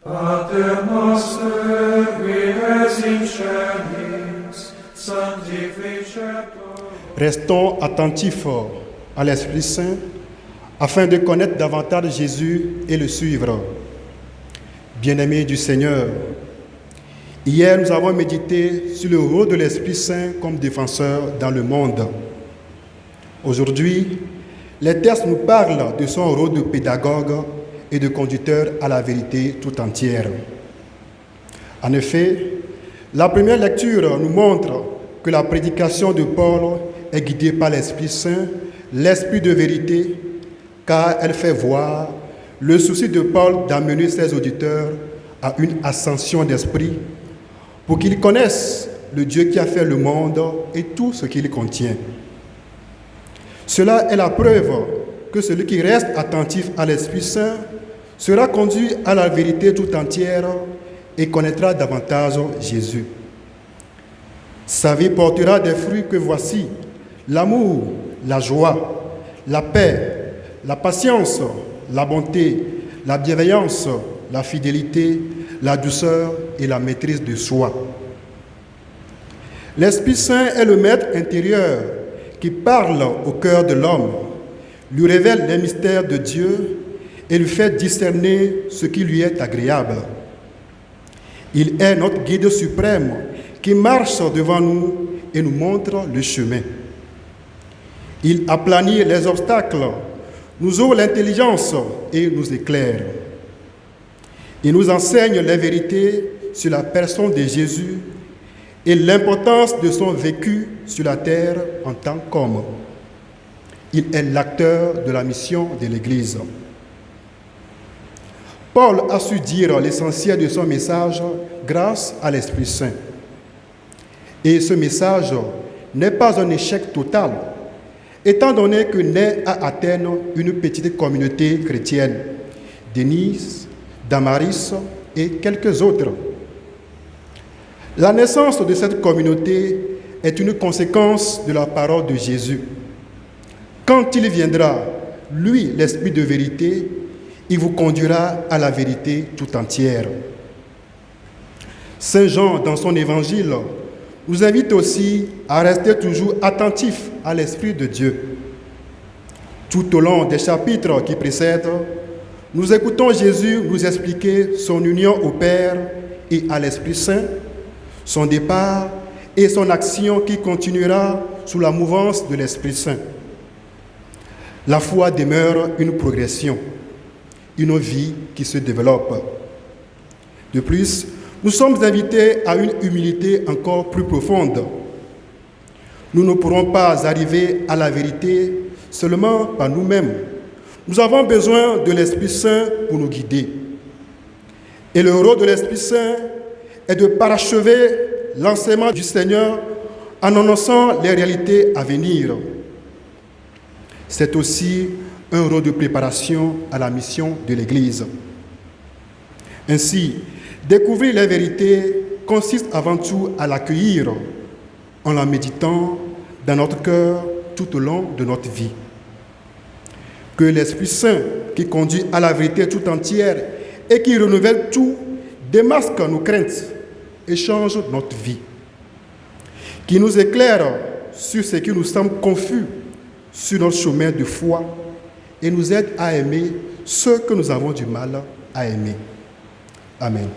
Pater noster, qui es in celis, sanctificetur. Restons attentifs à l'Esprit Saint afin de connaître davantage Jésus et le suivre. Bien-aimés du Seigneur, hier nous avons médité sur le rôle de l'Esprit Saint comme défenseur dans le monde. Aujourd'hui, les textes nous parlent de son rôle de pédagogue et de conducteur à la vérité tout entière. En effet, la première lecture nous montre que la prédication de Paul est guidée par l'Esprit Saint, l'Esprit de vérité, car elle fait voir le souci de Paul d'amener ses auditeurs à une ascension d'esprit pour qu'ils connaissent le Dieu qui a fait le monde et tout ce qu'il contient. Cela est la preuve que celui qui reste attentif à l'Esprit Saint sera conduit à la vérité tout entière et connaîtra davantage Jésus. Sa vie portera des fruits que voici: l'amour, la joie, la paix, la patience, la bonté, la bienveillance, la fidélité, la douceur et la maîtrise de soi. L'Esprit Saint est le maître intérieur qui parle au cœur de l'homme, lui révèle les mystères de Dieu et lui fait discerner ce qui lui est agréable. Il est notre guide suprême qui marche devant nous et nous montre le chemin. Il aplanit les obstacles, nous ouvre l'intelligence et nous éclaire. Il nous enseigne les vérités sur la personne de Jésus et l'importance de son vécu sur la terre en tant qu'homme. Il est l'acteur de la mission de l'Église. Paul a su dire l'essentiel de son message grâce à l'Esprit Saint. Et ce message n'est pas un échec total, étant donné que naît à Athènes une petite communauté chrétienne, Denise, Damaris et quelques autres. La naissance de cette communauté est une conséquence de la parole de Jésus. Quand il viendra, lui, l'Esprit de vérité, il vous conduira à la vérité tout entière. Saint Jean, dans son évangile, nous invite aussi à rester toujours attentifs à l'Esprit de Dieu. Tout au long des chapitres qui précèdent, nous écoutons Jésus nous expliquer son union au Père et à l'Esprit Saint, son départ et son action qui continuera sous la mouvance de l'Esprit Saint. La foi demeure une progression, une vie qui se développe. De plus, nous sommes invités à une humilité encore plus profonde. Nous ne pourrons pas arriver à la vérité seulement par nous-mêmes. Nous avons besoin de l'Esprit Saint pour nous guider. Et le rôle de l'Esprit Saint est de parachever l'enseignement du Seigneur en annonçant les réalités à venir. C'est aussi un rôle de préparation à la mission de l'Église. Ainsi, découvrir les vérités consiste avant tout à l'accueillir en la méditant dans notre cœur tout au long de notre vie. Que l'Esprit Saint, qui conduit à la vérité tout entière et qui renouvelle tout, démasque nos craintes et change notre vie. Qui nous éclaire sur ce qui nous semble confus sur notre chemin de foi et nous aide à aimer ceux que nous avons du mal à aimer. Amen.